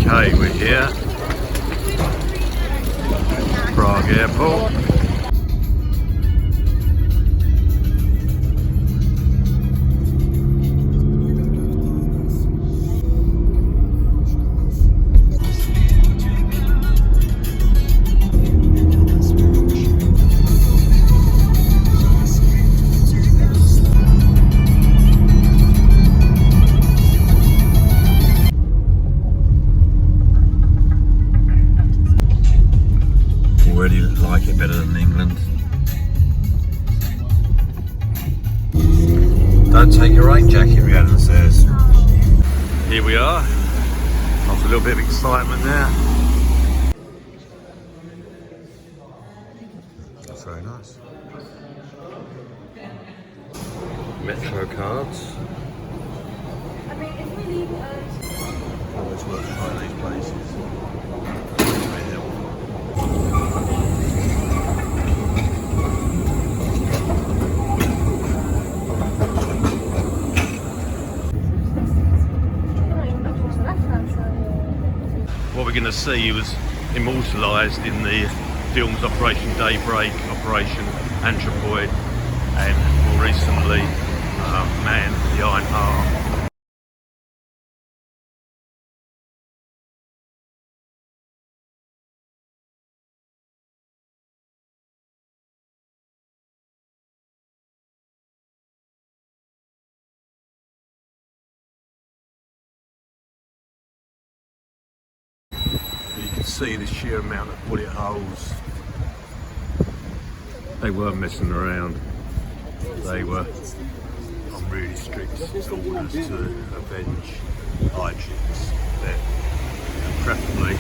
Okay, we're here. Prague Airport. Already like it better than England. Don't take your rain jacket, Rhiannon says. Here we are. There's a little bit of excitement there. That's very nice. Metro cards. Always worth trying these places. What we're going to see was immortalised in the films Operation Daybreak, Operation Antropoid, and more recently Man with the Iron Heart. You can see the sheer amount of bullet holes. They weren't messing around. They were on really strict orders to avenge Heydrichs there, and preferably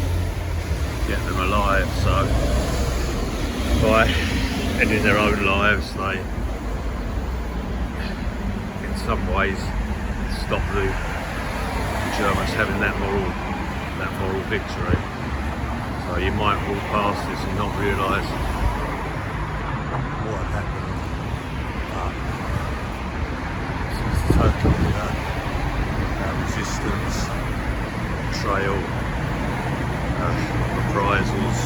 get them alive. So by ending their own lives, they, in some ways, stop the Germans having that moral victory. So you might walk past this and not realise what happened. This is total resistance, betrayal, reprisals,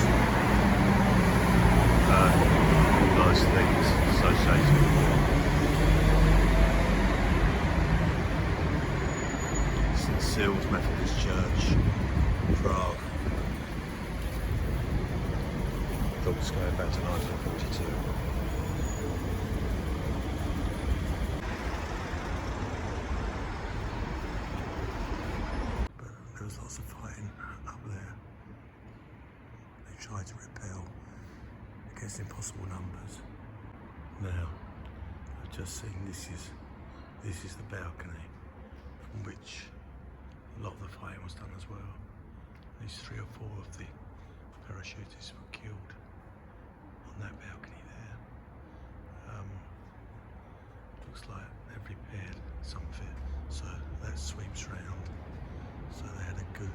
all those things associated with it. St Seals Methodist Church, Prague. Thoughts going back to 1942. But there was lots of fighting up there. They tried to repel against impossible numbers. Now, I've just seen this is the balcony from which a lot of the fighting was done as well. These 3 or 4 of the parachutists were killed on that balcony there. Looks like they've repaired some of it, so that sweeps round. So they had a good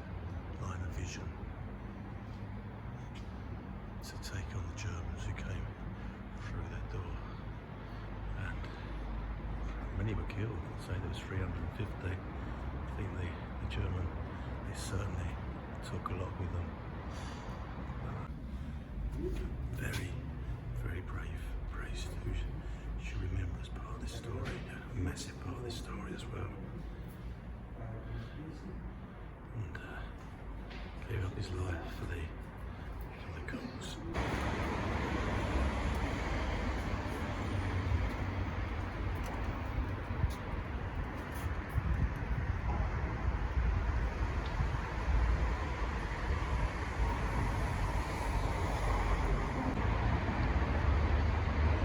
line of vision to take on the Germans who came through that door. And many were killed. I'd say there was 350. I think the German, they certainly took a lot with them. Very, very brave priest who should remember as part of this story, a massive part of this story as well. And gave up his life for the cause.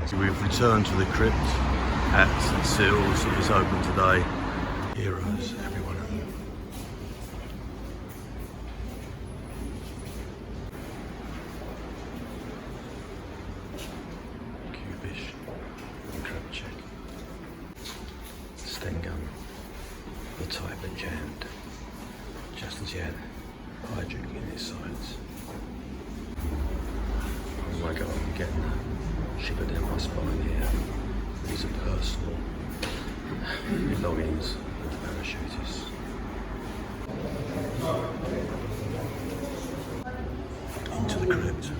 So we've returned to the crypt at St Seals. It was open today. Heroes, every one of them. Kubish, Krabchek, Stengun, the type that jammed, just as yet, Heydrich in his sights. Oh my god, I'm getting that. Shiver down my spine here. These are personal belongings of the parachutists. crypt.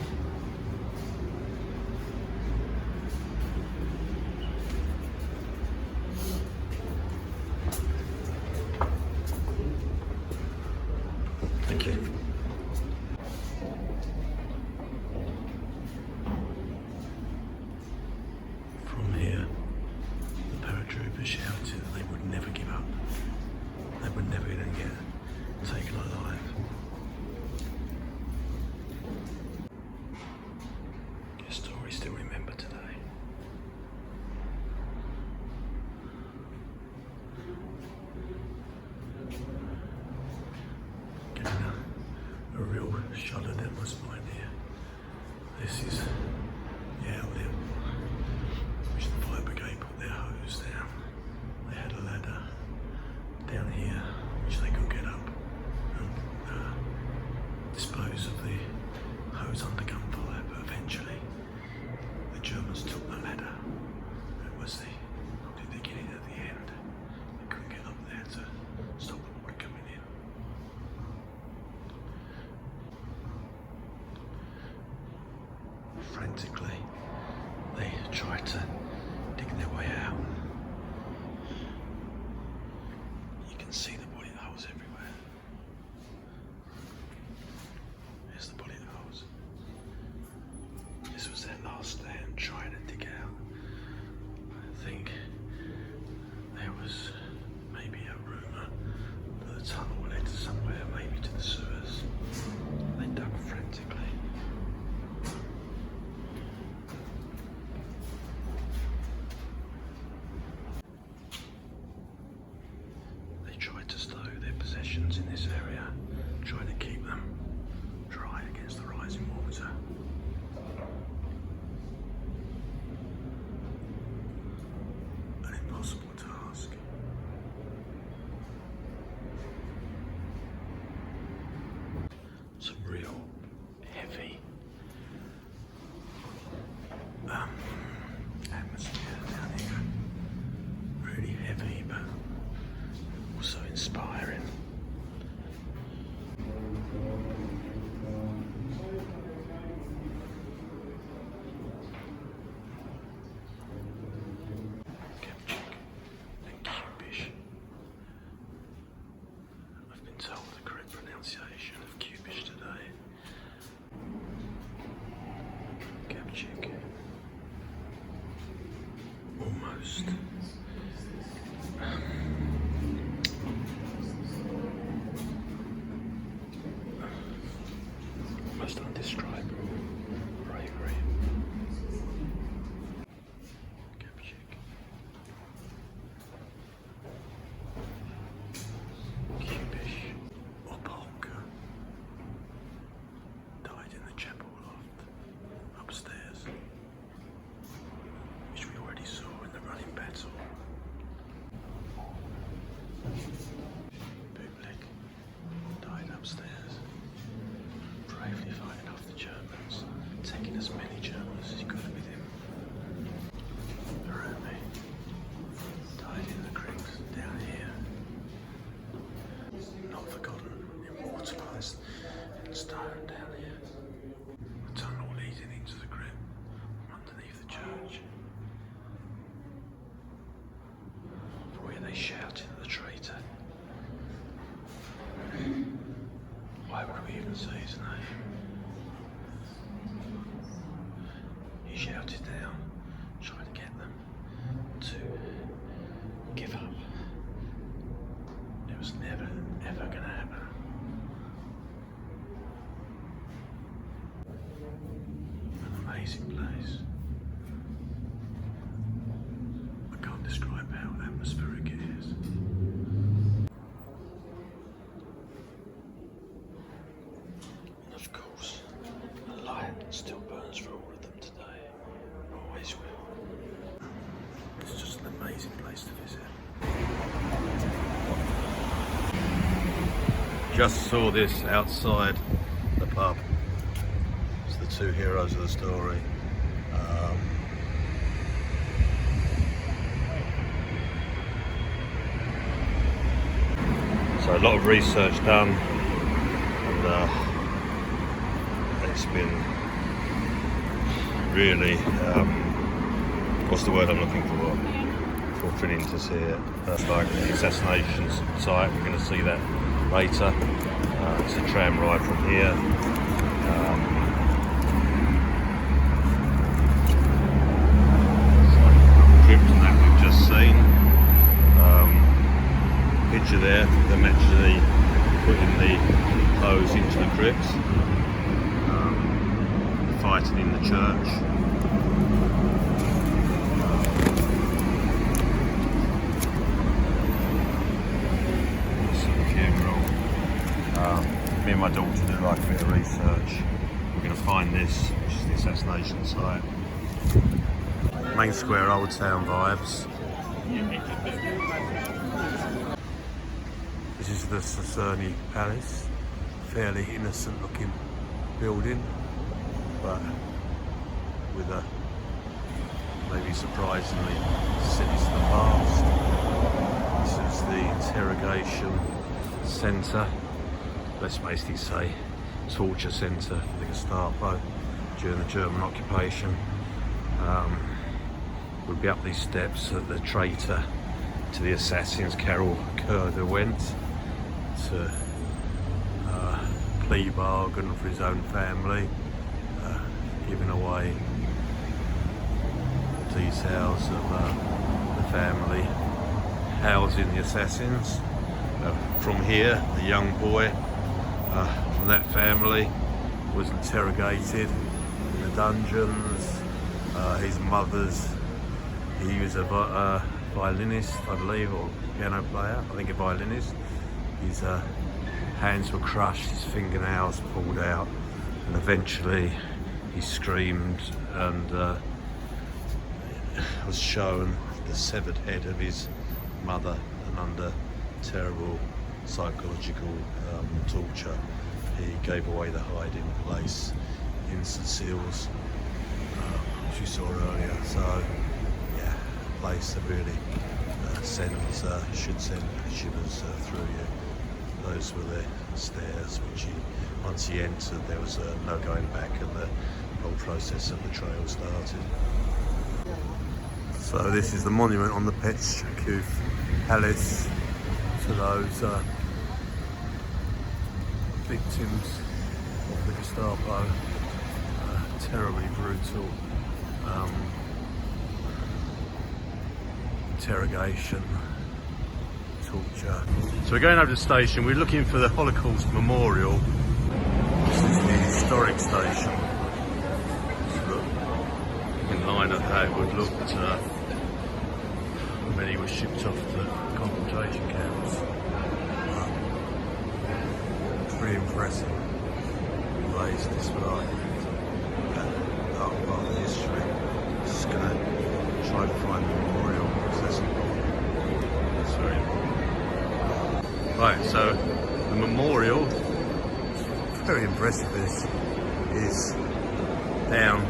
Thank you. From here, the paratroopers shouted that they would never give up. They were never going to get taken alive. A story still remembered today. Getting a real shudder down my spine here. This is the outlet which the fire brigade put their hose down. They had a ladder down here which they could get up and dispose of the hose under gunfire, but eventually the Germans took the ladder. It was probably the beginning at the end. They couldn't get up there to stop the water coming in. Frantically, they tried to dig their way out. You can see the bullet holes everywhere. Here's the bullet holes. This was their last stand trying to dig out. I think there was maybe a rumour that the tunnel led to somewhere, maybe to the sewers. They dug frantically. They tried to stow their possessions in this area, trying to keep them dry against the rising water. An impossible task. Some real heavy atmosphere down here. Really heavy, but also inspiring. Kepchik and Kupish. I've been told the correct pronunciation of Kupish today. Kepchik. Almost. Almost undescribable bravery. Kepchik. Kupish or Polka died in the chapel loft upstairs, which we already saw in the running battle. Bublik died upstairs, bravely fighting off the Germans, taking as many Germans as he could with him. Arumi died in the creeks down here. Not forgotten, immortalised in stone down here. The tunnel leading into the crypt from underneath the church. Where they shouted at the traitor. Why would we even say his name? He shouted down, trying to get them to give up. It was never, ever going to happen. An amazing place. I can't describe how atmospheric it is. And of course, the light still burns for all of them today. Always will. It's just an amazing place to visit. Just saw this outside the pub. It's the two heroes of the story. So a lot of research done, and it's been really, what's the word I'm looking for? Fulfilling to see it. That's like the assassination site, we're going to see that later. It's a tram ride from here. Crypt and that we've just seen. Picture there, them actually putting the clothes into the crypt. Fighting in the church. Me and my daughter do like a bit of research. We're going to find this, which is the assassination site. Main square, old town vibes. This is the Assassination Palace. Fairly innocent looking building, but with a maybe surprisingly sinister past. This is the interrogation centre. Let's basically say torture centre for the Gestapo during the German occupation. We'll be up these steps that the traitor to the assassins, Carol Kurder, went to plea bargain for his own family, giving away details of the family housing the assassins. From here, the young boy from that family was interrogated in the dungeons. His mother's, he was a violinist, I believe, or piano player, I think a violinist. His hands were crushed, his fingernails pulled out, and eventually he screamed and was shown the severed head of his mother, and under terrible psychological torture he gave away the hiding place in St Seals, which you saw earlier. So yeah, a place that really should send shivers through you. Those were the stairs which once he entered, there was no going back, and the whole process of betrayal started. So this is the monument on the Petchkuf Palace to those victims of the Gestapo. Terribly brutal interrogation, torture. So we're going over to the station. We're looking for the Holocaust Memorial. This is the historic station. Look, in line of how it would look when he was shipped off to concentration camps. Pretty impressive. Ways to describe that part of history. Just gonna try to find the memorial, because that's important. That's very important. Right, so the memorial, very impressive, is down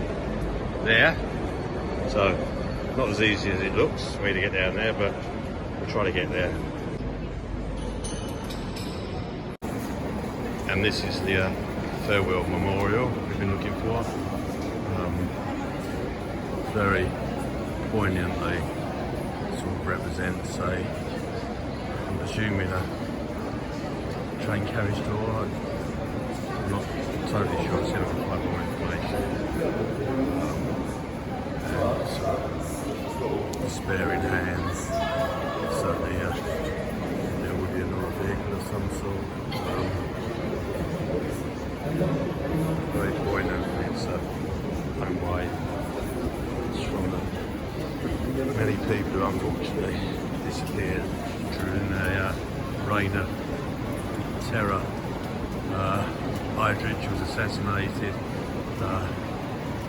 there. So not as easy as it looks for me to get down there, but we'll try to get there. And this is the farewell memorial we've been looking for. Very poignantly sort of represents I'm assuming a train carriage door. I'm not totally sure, it's going to find more information. Despair in hands. Certainly there would be another vehicle of some sort. Very poignant. It's a home way. It's from many people who unfortunately disappeared during the reign of terror. Heydrich was assassinated. He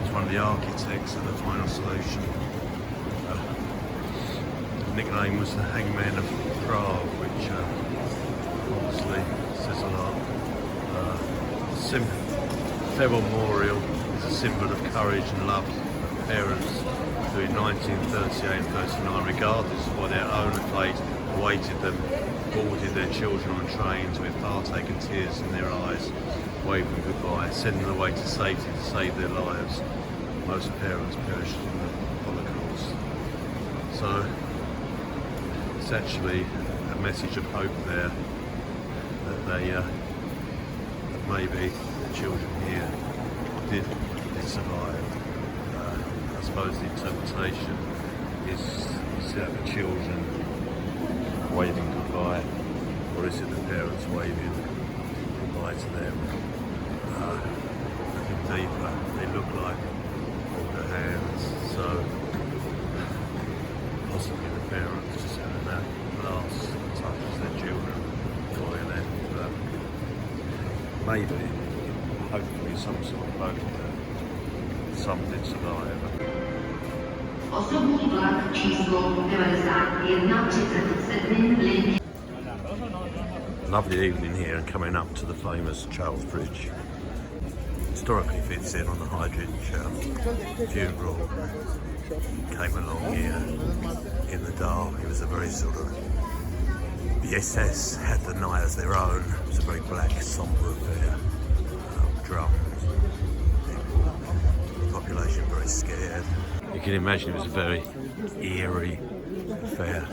was one of the architects of the final solution. The nickname was the Hangman of Prague, which obviously says a lot. Farewell Memorial is a symbol of courage and love of parents who in 1938 and 39, regardless of what their own fate awaited them, boarded their children on trains with heartache and tears in their eyes wave them goodbye, send them away to safety to save their lives. Most parents perished in the Holocaust. So it's actually a message of hope there that that maybe the children here did survive. I suppose the interpretation is that the children waving goodbye, or is it the parents waving goodbye to them? Looking deeper, they look like older hands, so possibly the parents just having that last touch as their children before they left. But maybe, hopefully, some sort of hope that some did survive. Osobní vlak číslo 9137 Lovely evening here and coming up to the famous Charles Bridge. Historically fits in on the Heydrich funeral. Came along here in the dark. It was a very sort of... The SS had the night as their own. It was a very black, sombre affair. Drums, people, the population very scared. You can imagine it was a very eerie affair.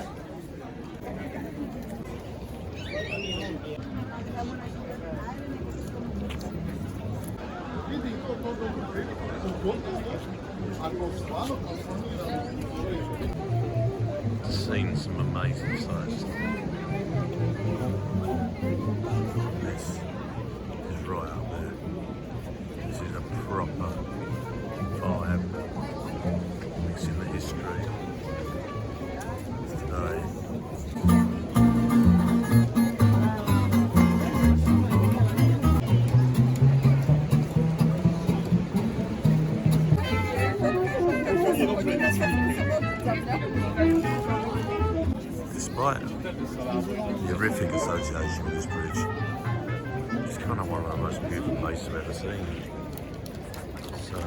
Seen some amazing sights. This is right up there. This is a proper vibe, mixing the history today. Despite the horrific association with this bridge, it's kind of one of the most beautiful places I've ever seen. So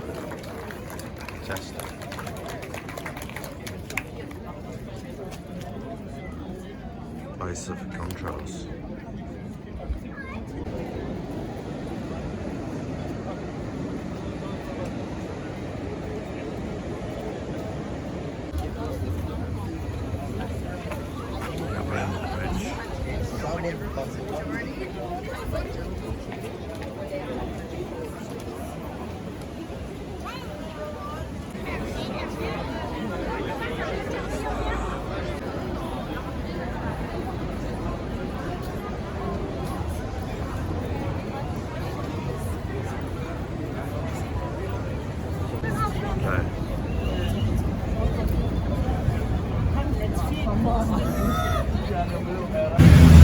fantastic. Place of contrast. Around the bridge.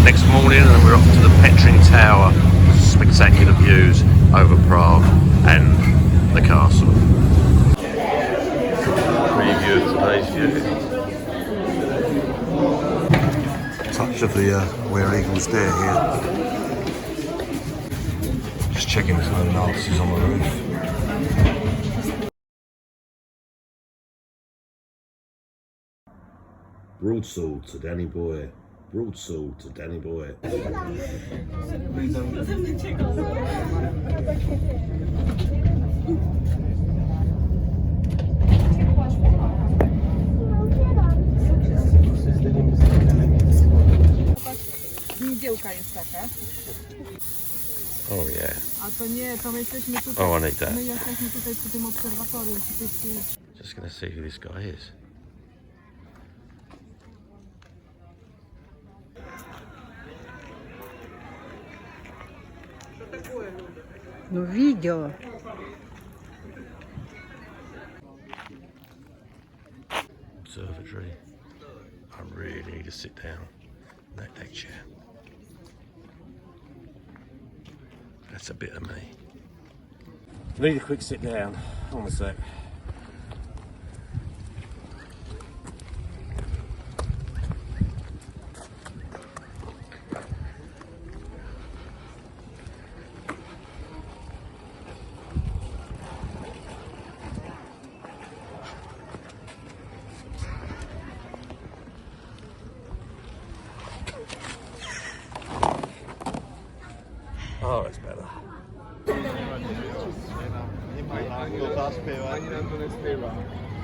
Next morning and we're off to the Petrin Tower. Spectacular views over Prague and the castle. Preview of today's view. Touch of the Where Eagles Dare here. Just checking some of the Nazis on the roof. Broadsword to Danny Boy. Broadsword to Danny Boy. Niedziałka jest taka. Oh yeah. A to nie, to my jesteśmy tutaj. Oh, I need that. My jesteśmy tutaj przy tym obserwatorium. Just gonna see who this guy is. No video. Observatory. I really need to sit down in that deck chair. That's a bit of me. Need a quick sit down. Hold on a sec. Oh, that's better.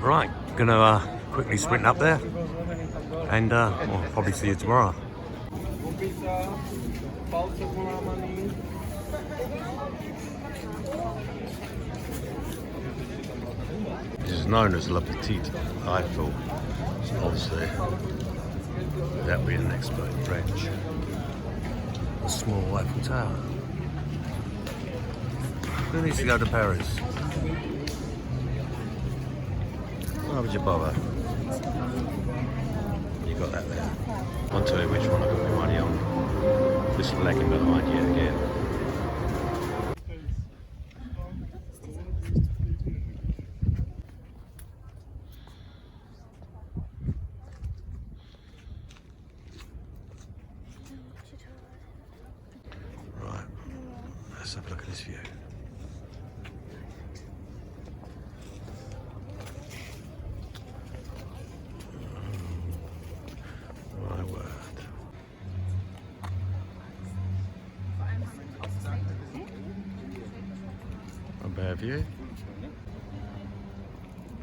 Right, gonna quickly sprint up there, and we'll probably see you tomorrow. This is known as La Petite Eiffel, so obviously that being an expert in French. A small Eiffel Tower. Who needs to go to Paris? Why would you bother? You got that there. I'll tell you which one I got my money on. This lagging behind you again. Right, let's have a look at this view. My word. A bad view.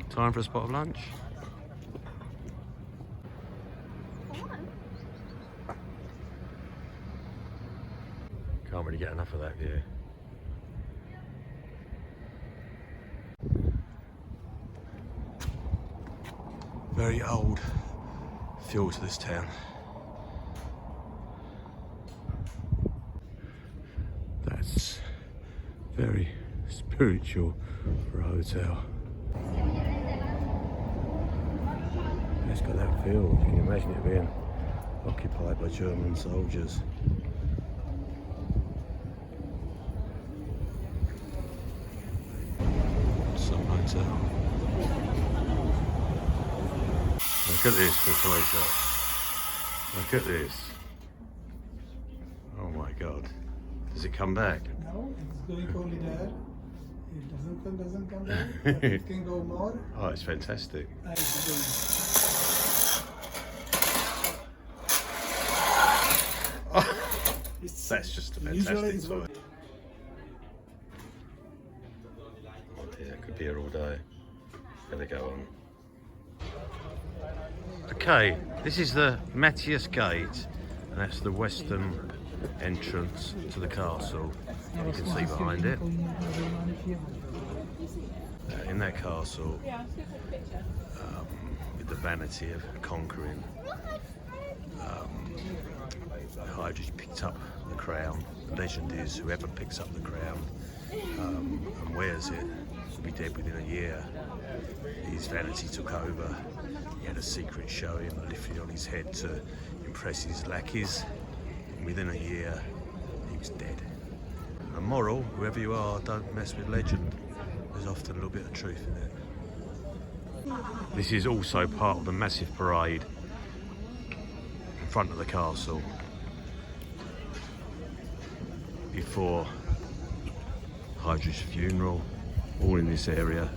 Time for a spot of lunch. Can't really get enough of that view. Very old feel to this town. That's very spiritual for a hotel. It's got that feel. You can imagine it being occupied by German soldiers. Some hotel. Look at this for toy shop. Look at this. Oh my god. Does it come back? No, it's going only there. It doesn't come back. But it can go more. Oh, it's fantastic. That's just a fantastic toy. Oh dear, could be here all day. Better go on. Okay, this is the Matthias Gate, and that's the western entrance to the castle. You can see behind it. In that castle, with the vanity of conquering, Heydrich picked up the crown. The legend is whoever picks up the crown and wears it will be dead within a year. His vanity took over. He had a secret show him lifted on his head to impress his lackeys. And within a year, he was dead. A moral, whoever you are, don't mess with legend. There's often a little bit of truth in it. This is also part of the massive parade in front of the castle before Heydrich's funeral, all in this area.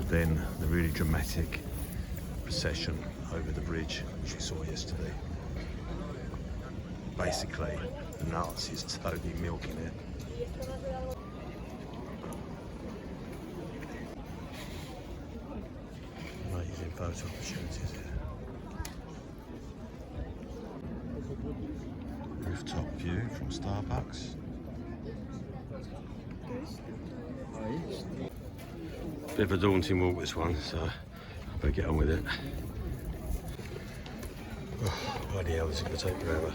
Then the really dramatic procession over the bridge, which we saw yesterday. Basically, the Nazis totally milking it. Amazing photo opportunities here. Rooftop view from Starbucks. Bit of a daunting walk this one, so I better get on with it. Oh, bloody hell, this is going to take forever.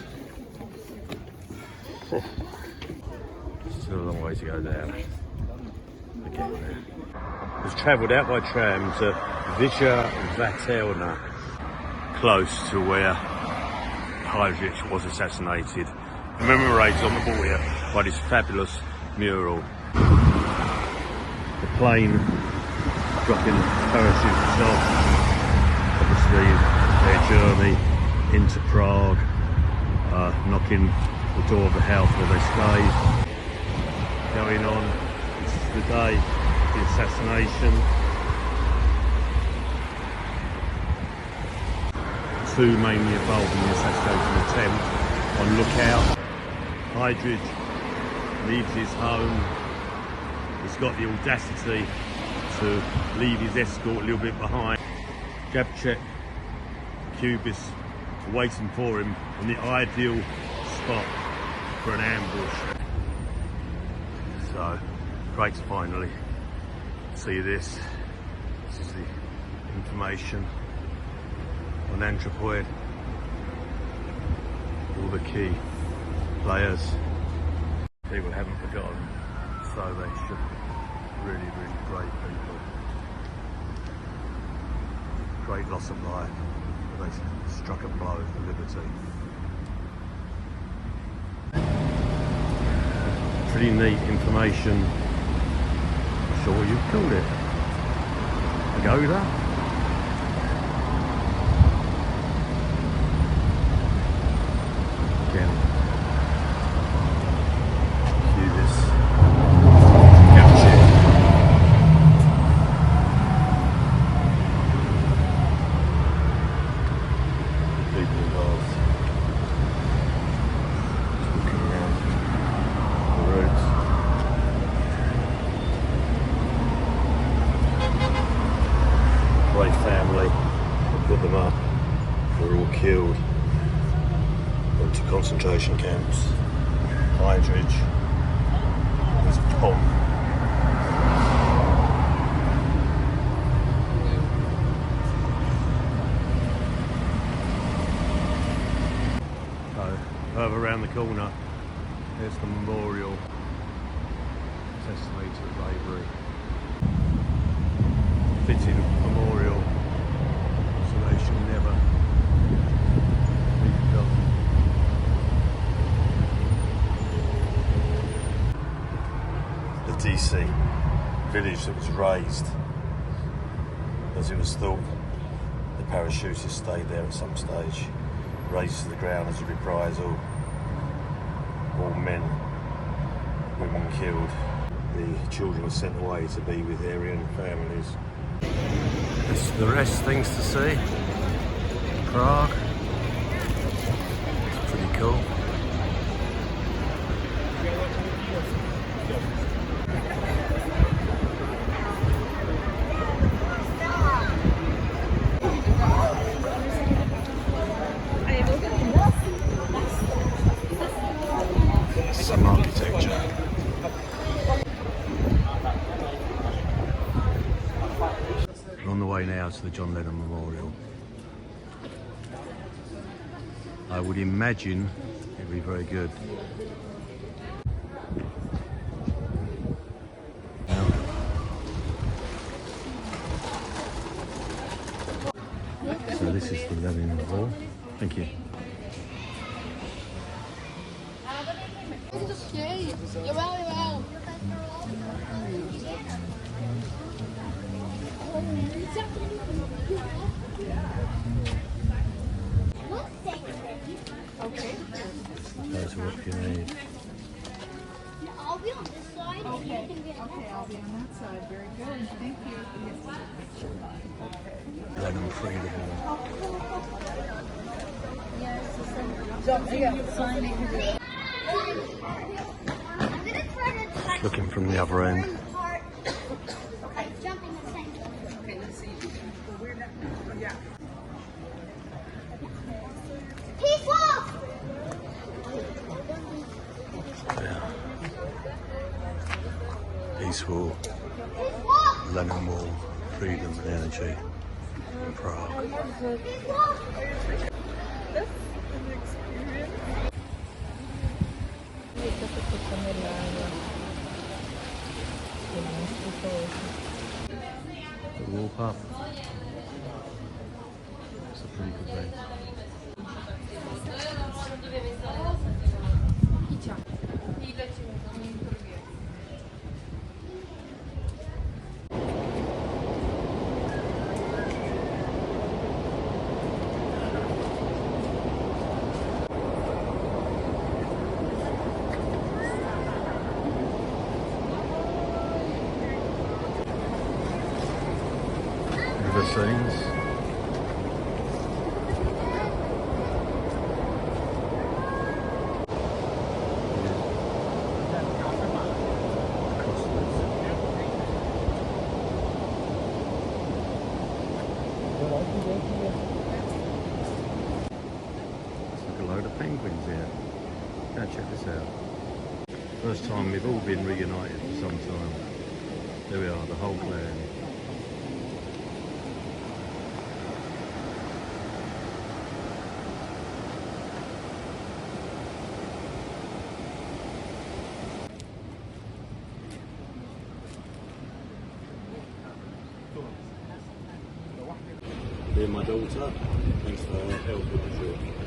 Still a long way to go down. We're getting there. We've travelled out by tram to Viterna, close to where Heydrich was assassinated, commemorated on the wall here by this fabulous mural. The plane dropping parachutes off, obviously their journey into Prague, knocking the door of the house where they stayed, going on. This is the day of the assassination. Two mainly involved in the assassination attempt on lookout. Heydrich leaves his home. He's got the audacity to leave his escort a little bit behind. Gabchek, Cubist waiting for him in the ideal spot for an ambush. So, great to finally see this. This is the information on Antropoid. All the key players. People haven't forgotten, so they should. Really, really great people. Great loss of life, but they struck a blow for liberty. Pretty neat information. Not sure what you'd call it. Pagoda? Again. View this. Great family, they put them up, they were all killed, went to concentration camps. Heydrich was bombed. So, further around the corner, there's the memorial, Assassination of Reinhard Heydrich. Fitting memorial, so they should never be forgotten. The DC village that was razed, as it was thought the parachutists stayed there at some stage, razed to the ground as a reprisal. All men, women killed. The children were sent away to be with their own families. This is the rest things to see. Prague. It's pretty cool. Some architecture. We're on the way now to the John Lennon Memorial. I would imagine it'd be very good. So this is the Lennon Hall. Thank you. Jawel, jawel. That's what you need. I'll be on this side. Okay, I'll be on that side. Very good. Thank you. Lennon Freedom Hall. Looking from the other end. Okay, jump in the same. Okay, let's see. Where that? Oh, yeah. Peace off! Yeah. Peaceful Peace off! Lennon Wall, freedom and energy in Prague. Peace off! That's an experience. The wall pub. It's a pretty good place. The scenes. penguins here. Go check this out. First time we've all been reunited for some time. There we are, the whole clan. Dear my daughter, thanks for her help with the trip.